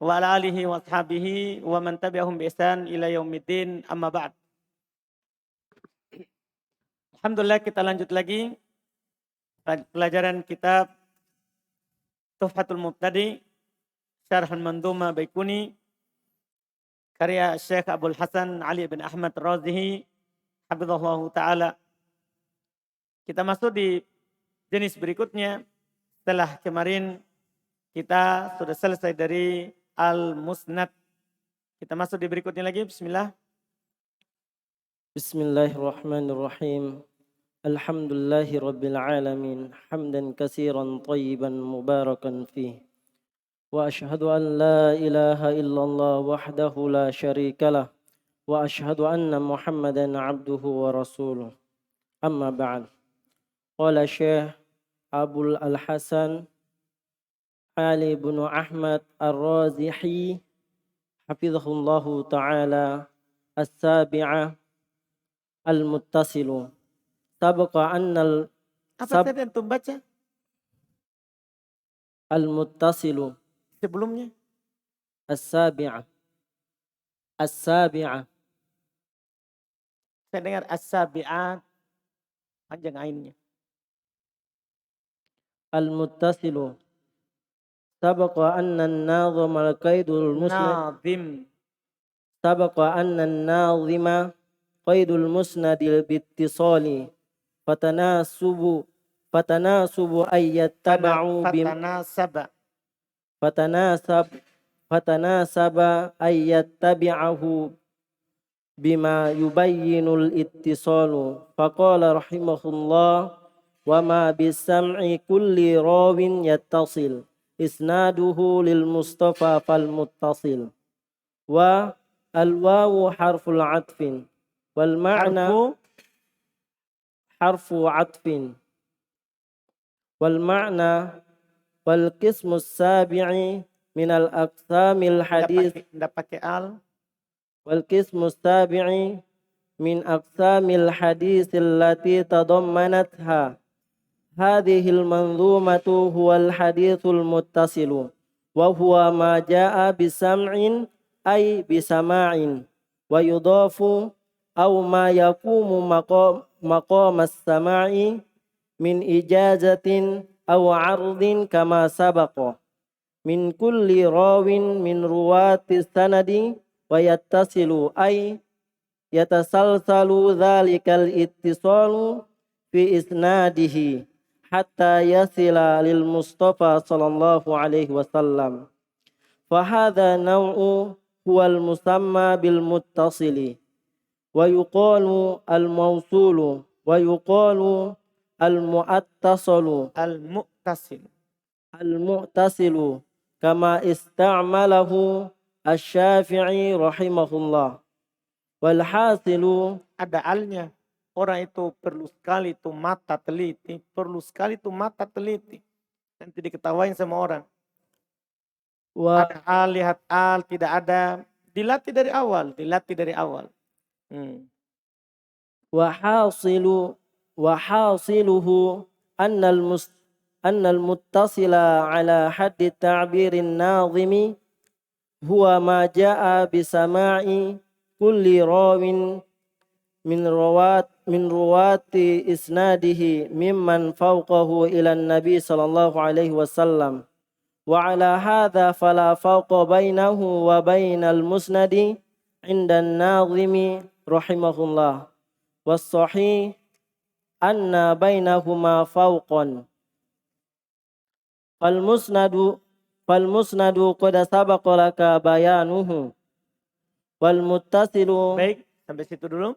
wa ala alihi wa ashabihi wa man tabi'ahum bi ihsan ila yaumiddin, amma ba'd. Alhamdulillah, kita lanjut lagi pelajaran kitab Tuhfatul Mubtadi Syarhul Mandhuma Baikuni karya Syekh Abdul Hasan Ali bin Ahmad Razihi hafizahullah taala. Kita masuk di jenis berikutnya. Setelah kemarin kita sudah selesai dari Al-Musnad, kita masuk di berikutnya lagi. Bismillah. Bismillahirrahmanirrahim. Alhamdulillahi rabbil alamin. Hamdan katsiran tayyiban mubarakan fih. Wa ashhadu an la ilaha illallah wahdahu la syarikalah. Wa ashhadu anna Muhammadan abduhu wa rasuluh. Amma ba'd. Qala Syekh Abul Al-Hasan Ali bin Ahmad Ar-Razihi hafizahullahu ta'ala as-sabi'ah al-muttasilu. Sabaqa annal Apa tadi antum baca al-muttasilu sebelumnya? as-sabi'ah. As-sabi'ah. Saya dengar as-sabi'at, panjang ainnya. Al-muttasilu. Sabaqa anna an-nazim al-qaidul musnad. Nazim. Sabaqa anna an-nazima qaidul musnadil bittisali. Fatanasubu ayyattaba'u fatanasaba ayyattabi'ahu bima yubayyinul ittisalu. Faqala rahimahullah wa ma bisam'i kulli rawin yattasil isnaduhu lil mustafa fal muttasil. Wa al-wawu harful atfin wal ma'na harfu atfin wal ma'na wal qismus sabi'i minal aqsamil hadis. Tidak pakai al. Wal qismus sabi'i min aqsamil hadis allati tadammanatha hadhil manzumatu huwal hadithul muttasilu wa huwa ma jaa bisam'in ay bisama'in wa yudafu aw ma yaqumu maqam as-sama'i min ijazatin aw 'ardin kama sabaqa min kulli rawin min ruwati sanadi wa yattasilu ay yatasalsalu dhalikal ittisalu fi isnadihi hatta yasila lil Mustafa sallallahu alaihi wasallam. Fa hadha naw'u huwal musamma bil muttasili wa yuqalu al mawsulu wa yuqalu al mu'attasalu al mu'tasilu kama ista'malahu asy-Syafi'i rahimahullah. Wal hasilu, ada alnya. Orang itu perlu sekali itu mata teliti, nanti diketawain sama orang. Ada al, lihat al, tidak ada, dilatih dari awal. Wa hasiluhu annal muttasila ala haddi ta'birin nazimi huwa ma jaa bisama'i kulli rawin min ruwati isnadihi mimman fawqahu ila nabi sallallahu alaihi wasallam. Wa ala hadha fala fawqa bainahu wa bainal musnadi inda an-nazimi rahimahullah. Was sahih anna bainahuma fawqan. Fal musnadu qad sabaqa laka bayanuhu. Wal muttasilu. Baik, sampai situ dulu.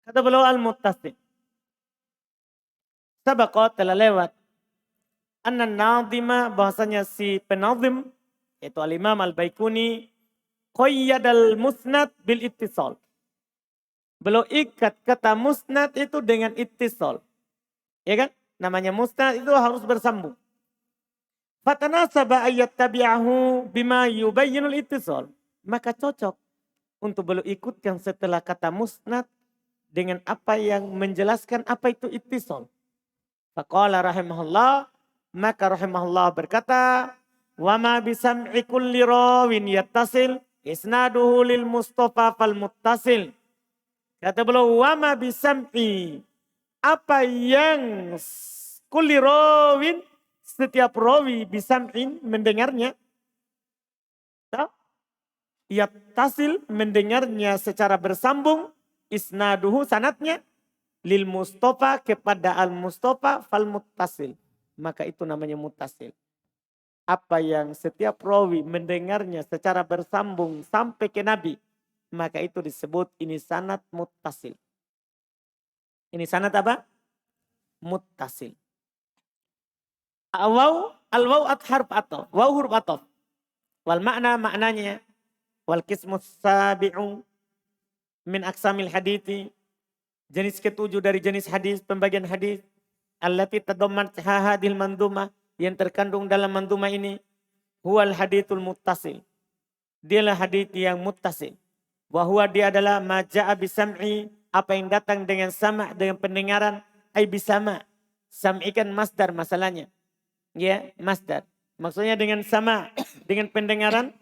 Kata beliau al-muttasil. Sabaqa, telah lewat. Anna nazima, bahasanya si penazim, yaitu al-imam al-Baikuni, qayyadal musnad bil ittisal. Beliau ikat kata musnad itu dengan ittisal. Ya kan? Namanya musnad itu harus bersambung. Fatanasaba ayyattabi'ahu bima yubayyinul ittisal. Maka cocok untuk beliau ikutkan setelah kata musnad dengan apa yang menjelaskan apa itu ittisal. Faqala rahimahullah, maka rahimahullah berkata, Wa ma bisam'i kulli rawin yattasil isnaduhu lil Mustafa fal muttasil. Kata beliau, wa ma bisam'i, apa yang kulli rawin, setiap rawi bisam'in mendengarnya. Yattasil mendengarnya secara bersambung, isnaduhu sanatnya, lil Mustafa kepada al Mustafa fal muttasil. Maka itu namanya muttasil. Apa yang setiap rawi mendengarnya secara bersambung sampai ke Nabi, maka itu disebut ini sanad muttasil. Ini sanad apa? Muttasil. Al-waw harf ataf. Waw huruf ataf. Wal maknanya. Wal qismus sabi'u min aqsamil hadithi. Jenis ketujuh dari jenis hadis, pembagian hadis. Allati tadamman hadhil mandumah, yang terkandung dalam mandumah ini, huwal hadithul muttasil. Dialah hadith yang muttasil. Wahua dia adalah maja'a bisam'i, apa yang datang dengan sama, dengan pendengaran, ay bisama. Sam'i kan masdar masalahnya. Ya, masdar. Maksudnya dengan sama, dengan pendengaran,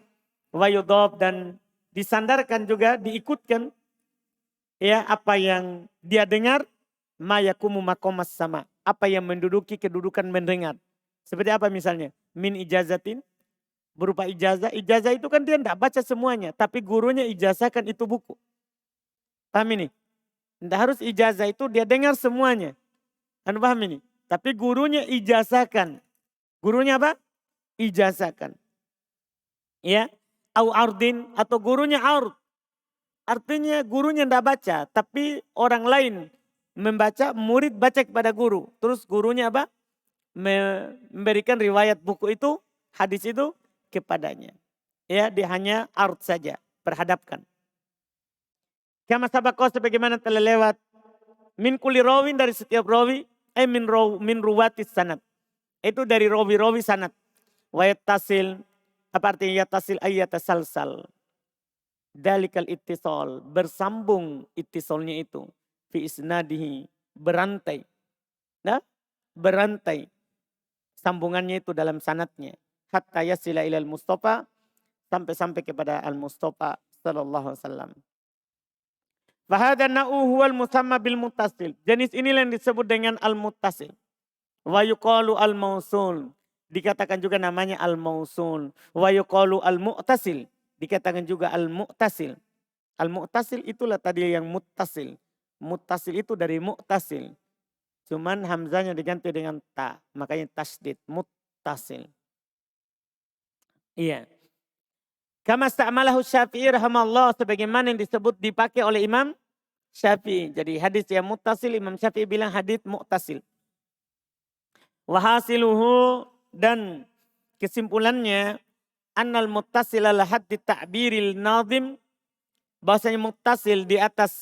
wayudhab, dan disandarkan juga, diikutkan. Ya, apa yang dia dengar, ma yakumu maqamas sama. Apa yang menduduki kedudukan mendengar. Seperti apa misalnya? Min ijazatin, berupa ijazah. Ijazah itu kan dia tidak baca semuanya. Tapi gurunya ijazahkan itu buku. Paham ini? Tidak harus ijazah itu dia dengar semuanya. Anda paham ini? Tapi gurunya ijazahkan. Gurunya apa? Ijazahkan. Ya. Au ardin, atau gurunya ard. Artinya gurunya tidak baca. Tapi orang lain membaca, murid baca kepada guru. Terus gurunya apa? Memberikan riwayat buku itu, hadis itu kepadanya. Ya, dia hanya ard saja, perhadapkan. Kama sabaqah, sebagaimana telah lewat, min kulli rawin, dari setiap rawi, min ruwatis sanad. Itu dari rawi-rawi sanad. Wa yattasil, apa artinya yattasil, ayyatasalsal. Dalikal ittisal, bersambung ittisalnya itu. Fi isnadihi, berantai. Nah, berantai. Sambungannya itu dalam sanatnya. Hatta yasila ilal Mustafa, sampai kepada al-Mustafa sallallahu alaihi wasallam. Fahadha na'u huwal musamma bil muttasil. Jenis inilah yang disebut dengan al-muttasil. Wa yuqalu al-mausul. Dikatakan juga namanya al-mausul. Wa yuqalu al-mu'tasil. Dikatakan juga al-mu'tasil. Al-mu'tasil itulah tadi yang muttasil. Muttasil itu dari mu'tasil. Cuman hamzanya diganti dengan ta. Makanya tasdid. Muttasil. Iya. Kama sta'malahu Syafi'i rahimallahu, sebagaimana yang disebut dipakai oleh Imam Syafi'i. Jadi hadis yang muttasil, Imam Syafi'i bilang hadis muttasil. Wahasiluhu, dan kesimpulannya, annal muttasil ala haddi ta'biril nazim, bahasanya muttasil di atas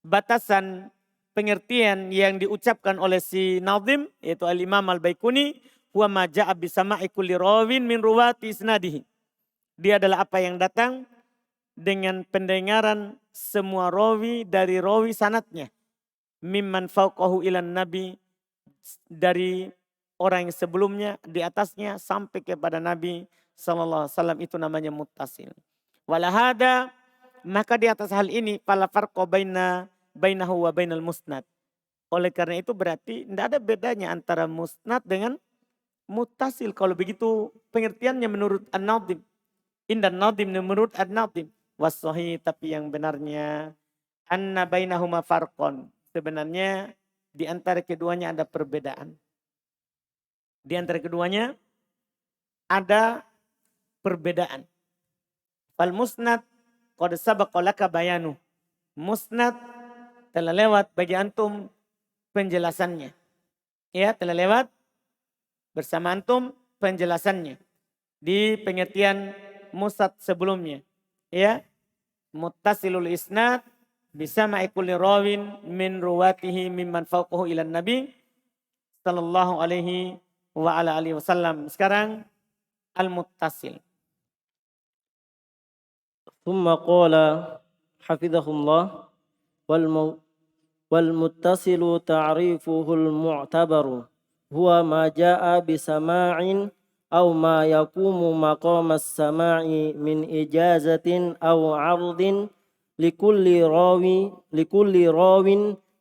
batasan pengertian yang diucapkan oleh si nazim, yaitu al-Imam al-Baikuni, huwa ma ja'a bisama'i kulli rawin min ruwati isnadihi. Dia adalah apa yang datang dengan pendengaran semua rawi dari rawi sanatnya. Mimman fauqahu ilan nabi, dari orang yang sebelumnya, di atasnya sampai kepada Nabi sallallahu alaihi wasallam, itu namanya muttasil. Walahada, maka di atas hal ini fala farqa bainahu wa bainal musnad. Oleh karena itu berarti tidak ada bedanya antara musnad dengan muttasil. Kalau begitu pengertiannya menurut An-Nadim. Indan Nadim, menurut An-Nadim. Wassahih, tapi yang benarnya anna bainahuma farqon. Sebenarnya di antara keduanya ada perbedaan. Di antara keduanya ada perbedaan. Fal musnad qad sabaqa laka bayanu. Musnad telah lewat bagi antum penjelasannya. Ya, telah lewat bersama antum penjelasannya di pengertian musnad sebelumnya. Ya, muttasilul isnad bisa ma'ikuli rawin min ruwatihi mimman fauqahu ilan nabi sallallahu alaihi wa ala alihi wasallam. Sekarang al-muttasil. Thumma qala hafidhahullah wal muttasilu ta'rifuhul mu'tabaru huwa ma jaa'a bisama'in أو ما يقوم مقام السماع من إجازة أو عرض لكل راو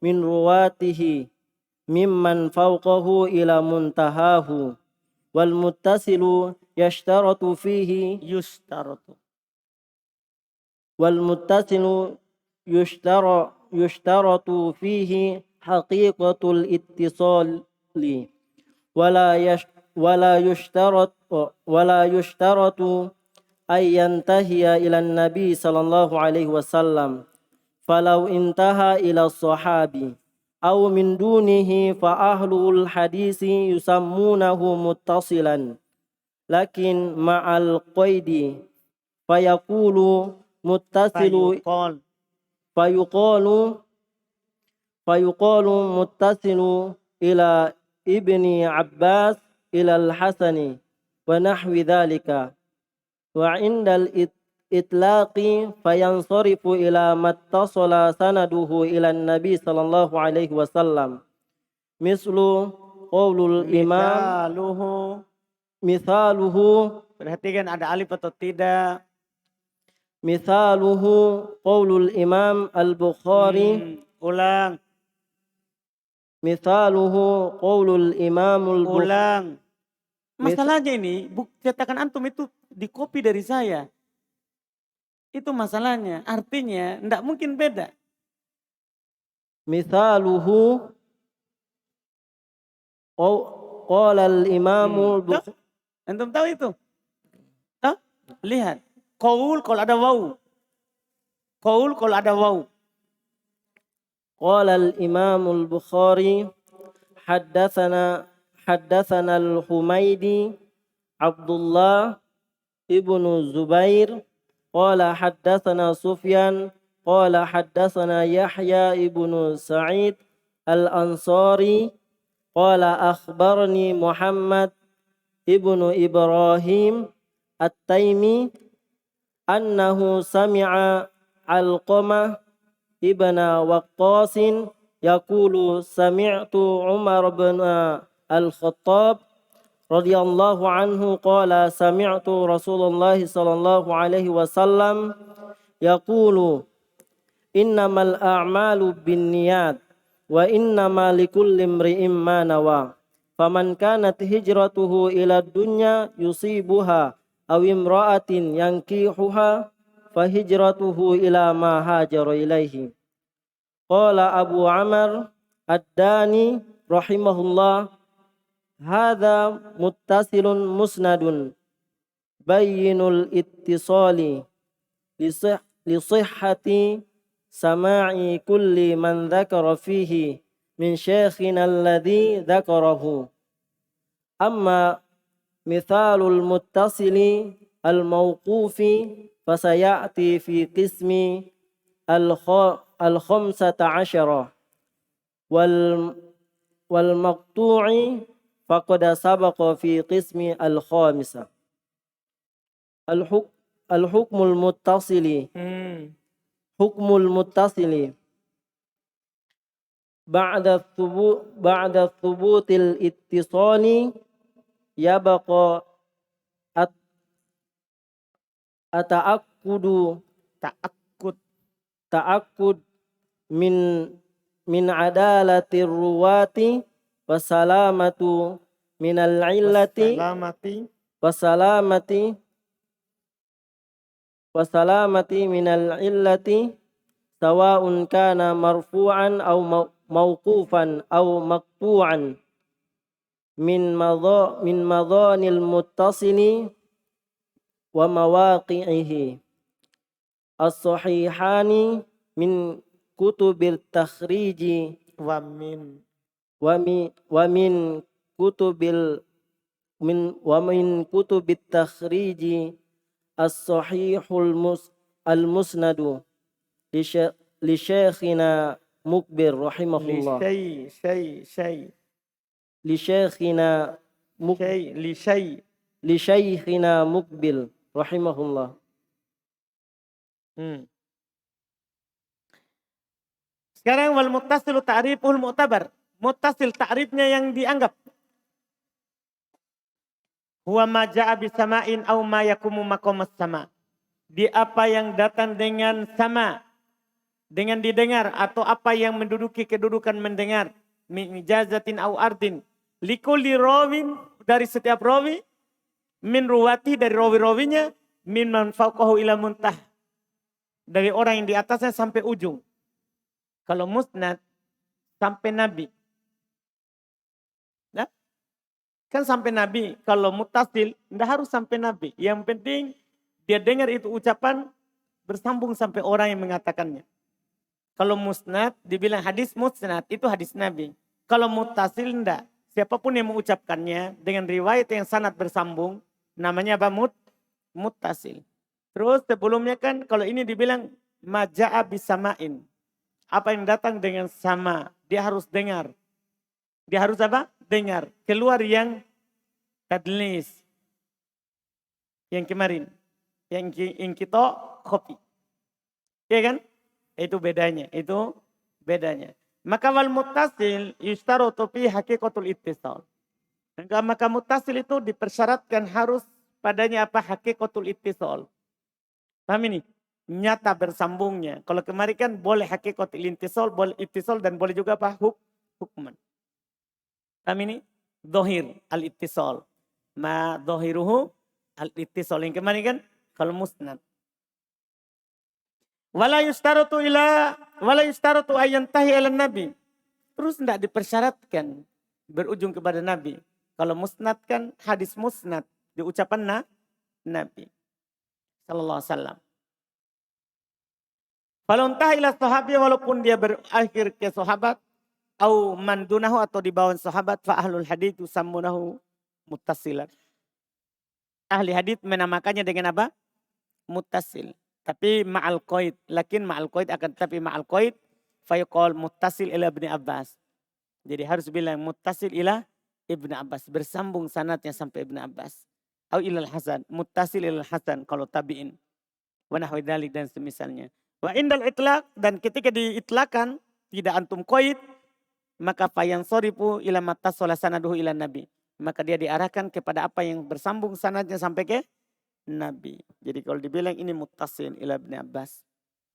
من رواته ممن فوقه إلى منتهاه والمتصل يشترط فيه Yustaratu. والمتصل يشترط فيه حقيقة الاتصال ولا يشترط أن ينتهي إلى النبي صلى الله عليه وسلم فلو انتهى إلى الصحابي أو من دونه فأهل الحديث يسمونه متصلا لكن مع القيد فيقول متصل Fayuqal. فيقال متصل إلى ابن عباس إلى الحسن ونحو ذلك وعند الإطلاق فينصرف إلى ما اتصل سنده إلى النبي صلى الله عليه وسلم مثل قول الإمام مثاله Perhatikan ada alif atau tidak. مثاله قول الإمام البخاري Ulang. مثاله قول الإمام البخاري Ulang. Masalahnya ini, cetakan antum itu dikopi dari saya. Itu masalahnya. Artinya, tidak mungkin beda. مثاله قال الإمام البخاري Antum tahu itu? Tahu? Lihat. Qaul kalau ada waw. Qaul kalau ada waw. قال الإمام البخاري حدثنا الحميدي عبد الله ابن الزبير قال حدثنا سفيان قال حدثنا يحيى ابن سعيد الأنصاري قال أخبرني محمد ابن إبراهيم التيمي أنه سمع علقمة ابن وقاص يقول سمعت عمر بن الخطاب رضي الله عنه قال سمعت رسول الله صلى الله عليه وسلم يقول إنما الأعمال بالنيات وإنما لكل امرئ ما نوى فمن كانت هجرته إلى الدنيا يصيبها أو امرأة ينكيحها فهجرته إلى ما هاجر إليه قال أبو عمرو الداني رحمه الله هذا متصل مسند بين الاتصال لصحة سماع كل من ذكر فيه من شيخنا الذي ذكره أما مثال المتصل الموقوف فسيأتي في قسم الخمسة عشرة والمقطوع فقد سبق في قسم الخامسة الحكم المتصل حكم المتصل بعد ثبوت الاتصال يبقى التأكد من عدالة الرواة وسلامة من العلة وسلامة من العلة سواء كان مرفوعا أو موقوفا أو مقطوعا من مضان المتصل ومواقعه الصحيحان من كتب التخريج ومن كتب التخريج الصحيح المسند لشيخنا مقبل رحمه الله لشيخنا مقبل رحمه الله. Sekarang wal muttasilu ta'riful mu'tabar. Muttasil ta'rifnya yang dianggap. Huwa ma ja'a bisama'in au ma yakumu maqamas sama. Di apa yang datang dengan sama, dengan didengar, atau apa yang menduduki kedudukan mendengar. Min ijazatin au ardin. Likulli rawin, dari setiap rawi. Min ruwati, dari rawi-rawinya. Min man fauqahu ila muntah. Dari orang yang di atasnya sampai ujung. Kalau musnad, sampai Nabi. Nah, kan sampai Nabi. Kalau mutasil, tidak harus sampai Nabi. Yang penting dia dengar itu ucapan bersambung sampai orang yang mengatakannya. Kalau musnad, dibilang hadis musnad, itu hadis Nabi. Kalau mutasil, tidak. Siapapun yang mengucapkannya dengan riwayat yang sanad bersambung, namanya apa? Mutasil. Terus sebelumnya kan kalau ini dibilang maja'a bisamain. Apa yang datang dengan sama, dia harus dengar. Dia harus apa? Dengar. Keluar yang tadlis. Yang kemarin. Yang kita kopi. Iya kan? Itu bedanya. Itu bedanya. Maka wal muttasil yushtaratu fi haqiqatul ittisal. Maka muttasil itu dipersyaratkan harus padanya apa? Haqiqatul ittisal. Paham ini? Nyata bersambungnya. Kalau kemarin kan boleh haqiqatul ittisal, boleh ittisal dan boleh juga apa? Hukman. Paham ini? Dohir al-ittisal. Ma dohiruhu al-ittisal. Yang kemarin kan kalau musnad. Wala yustaratu ayyantahi ila nabi. Terus tidak dipersyaratkan berujung kepada Nabi. Kalau musnad kan hadis musnad. Di ucapan Nabi. Sallallahu alaihi wasallam. Kalau entah ila sahabi walaupun dia berakhir ke sahabat. Au mandunahu atau di bawah sahabat. Fa ahlul hadith yusammunahu muttasilan. Ahli hadith menamakannya dengan apa? Muttasil. Tapi ma'al qaid. Lakin ma'al qaid akan tapi ma'al qaid. Fayuqal muttasil ila Ibni Abbas. Jadi harus bilang muttasil ila Ibni Abbas. Bersambung sanatnya sampai Ibni Abbas. Au ilal Hasan. Muttasil ilal Hasan. Kalau tabi'in. Wa nahwi dzalik dan semisalnya. Wa indal itlaq. Dan ketika diitlakan. Tidak antum qaid. Maka fayan sorifu ila mattasola sanaduhu ila nabi. Maka dia diarahkan kepada apa yang bersambung sanadnya sampai ke Nabi. Jadi kalau dibilang ini muttasil ila Ibni Abbas.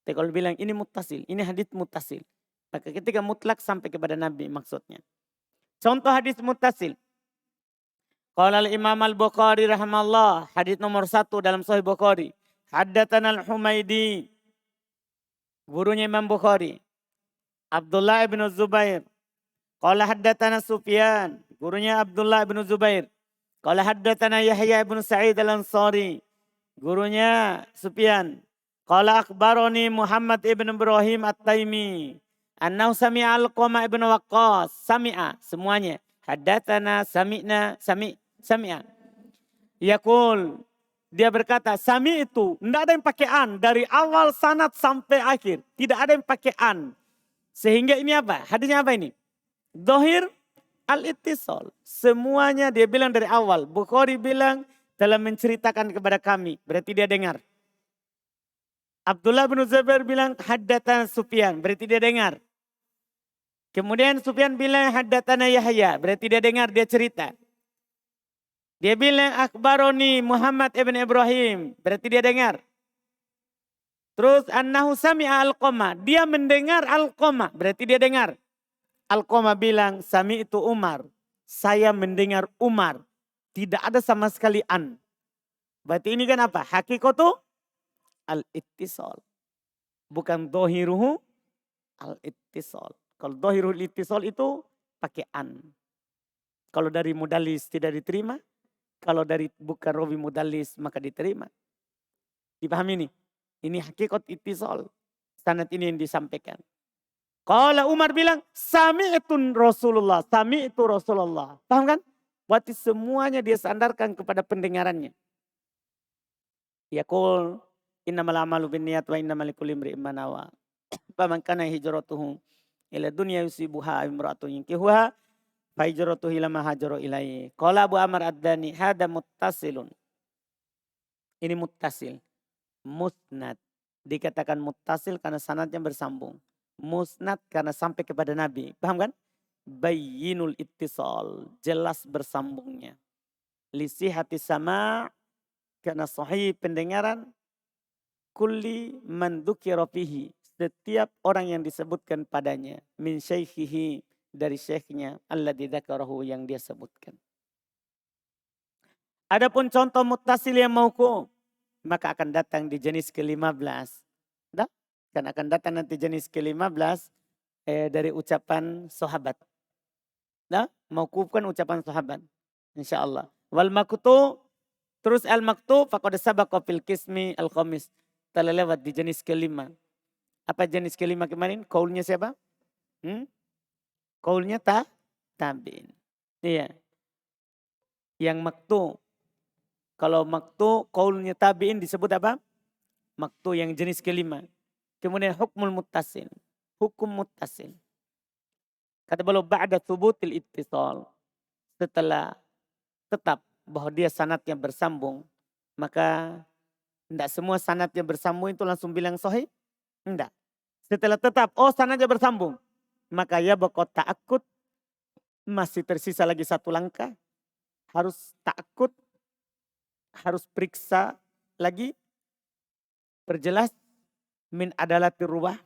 Tapi kalau dibilang ini muttasil, ini hadis muttasil. Maka ketika mutlak sampai kepada Nabi maksudnya. Contoh hadis muttasil. Qala al-Imam al-Bukhari rahimallah. Hadis nomor 1 dalam Sahih Bukhari. Haddatsana al-Humaidi. Gurunya Imam Bukhari. Abdullah ibn Zubair. Qala haddatsana Sufyan. Gurunya Abdullah ibn Zubair. Qala haddatsana Yahya ibn Sa'id al-Ansari. Gurunya Sufyan. Qala akhbarani Muhammad ibn Ibrahim at-Taimi. Annahu sami'a Alqamah ibn Waqqas. Sami'a semuanya. Haddatsana sami'na sami'a. Yaqul dia berkata sami itu tidak ada yang pakai an dari awal sanad sampai akhir. Tidak ada yang pakai an. Sehingga ini apa? Hadisnya apa ini? Dohir al-ittisal. Semuanya dia bilang dari awal. Bukhari bilang telah menceritakan kepada kami. Berarti dia dengar. Abdullah bin Zubair bilang haddatsana Sufyan. Berarti dia dengar. Kemudian Sufyan bilang haddatsana Yahya. Berarti dia dengar, dia cerita. Dia bilang akhbaroni Muhammad ibn Ibrahim. Berarti dia dengar. Terus annahu sami'a Alqamah. Dia mendengar Alqamah. Berarti dia dengar. Alqamah bilang, sami itu Umar. Saya mendengar Umar. Tidak ada sama sekali an. Berarti ini kan apa? Hakikatu al-ittisal. Bukan dohiruhu al-ittisal. Kalau dohiruhu al-ittisal itu pakai an. Kalau dari mudalis tidak diterima. Kalau dari bukan rawi mudalis maka diterima. Dipahami ini? Ini hakikat ittisal. Sanad ini yang disampaikan. Kalau Umar bilang, sami'tun Rasulullah, sami'tu Rasulullah. Paham kan? Berarti semuanya dia sandarkan kepada pendengarannya. Yaqul, innamal amalu binniyat wa innamal likulli imri'in ma nawa. Faman kana hijratuhu ila dunya yusibuha imra'atun yankihuha, fa hijratuhu ila ma hajara ilaihi. Qala Abu Amr ad-Dani, hada muttasilun. Ini muttasil. Musnad. Dikatakan muttasil karena sanadnya bersambung. Musnad karena sampai kepada Nabi. Paham kan? Bayyinul ittisal. Jelas bersambungnya. lisihati sama' karena sahih pendengaran kulli man dzukira fihi, setiap orang yang disebutkan padanya min syaikhihi, dari syekhnya alladzi dzakarahu, yang dia sebutkan. Adapun contoh muttasil yang mauquf maka akan datang di jenis ke-15. Dah? Kan akan datang nanti jenis ke-15 dari ucapan sahabat. Dah? Mauquf kan ucapan sahabat. Insyaallah. Wal maqtu, terus al maqtu faqad sabaqa fil qismi al khamis. Telah lewat di jenis kelima. Apa jenis kelima kemarin? Kaulnya siapa? Kaulnya tabi'in. Iya. Yang maktu. Kalau maktu kaulnya tabi'in disebut apa? Maktu yang jenis kelima. Kemudian hukmul muttasil. Hukum muttasil. Kata beliau ba'da thubutil ittisal. Setelah tetap bahwa dia sanadnya bersambung, maka tidak semua sanadnya bersambung itu langsung bilang sahih. Tidak. Setelah tetap, sanadnya bersambung, maka ya bakal ta'akud, masih tersisa lagi satu langkah. Harus ta'akud, harus periksa lagi, perjelas min adalatir ruwah,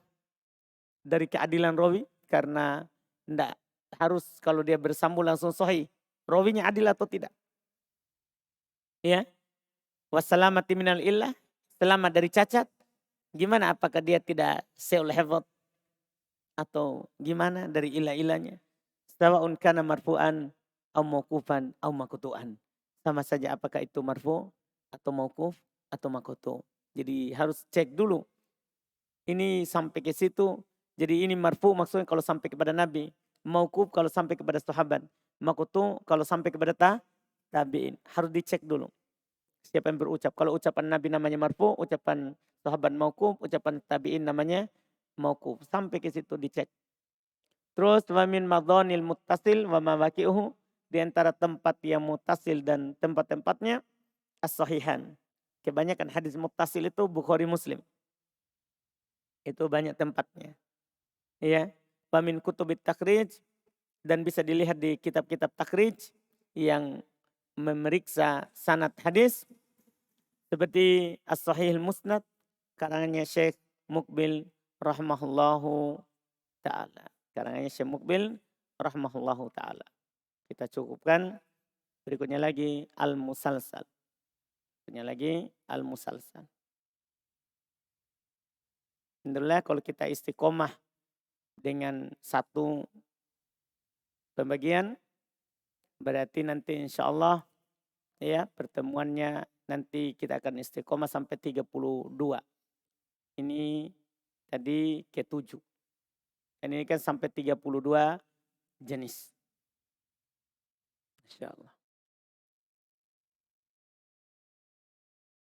dari keadilan rawi, karena tidak harus kalau dia bersambung langsung sahih. Rawinya adil atau tidak. Ya. Wassalamati minal illah, selamat dari cacat. Gimana, apakah dia tidak seul hifdz atau gimana dari ilah-ilahnya. Sawa'un kana marfu'an au mauqufan au maqtu'an. Sama saja apakah itu marfu' atau mauquf atau maqtu'. Jadi harus cek dulu. Ini sampai ke situ. Jadi ini marfu' maksudnya kalau sampai kepada Nabi. Mauquf kalau sampai kepada sahabat. Maqtu' kalau sampai kepada tabi'in. Harus dicek dulu. Siapa yang berucap. Kalau ucapan Nabi namanya marfu', ucapan sahabat mauquf, ucapan tabi'in namanya mauquf. Sampai ke situ dicek. Terus wa min madhanil muttasil wa mawaqi'uhu, di antara tempat yang muttasil dan tempat-tempatnya as-sahihan. Kebanyakan hadis muttasil itu Bukhari Muslim. Itu banyak tempatnya. Ya. Wa min kutubit takhrij, dan bisa dilihat di kitab-kitab takhrij yang memeriksa sanad hadis seperti As-Sahih Musnad karangannya Syekh Muqbil rahimahullahu taala. Karangannya Syekh Muqbil rahimahullahu taala. Kita cukupkan. Berikutnya lagi Al-Musalsal. Berikutnya lagi Al-Musalsal. Alhamdulillah kalau kita istiqomah dengan satu pembagian, berarti nanti insya Allah ya pertemuannya nanti kita akan istiqomah sampai 32. Ini tadi ke-7. Ini kan sampai 32 jenis. Insya Allah.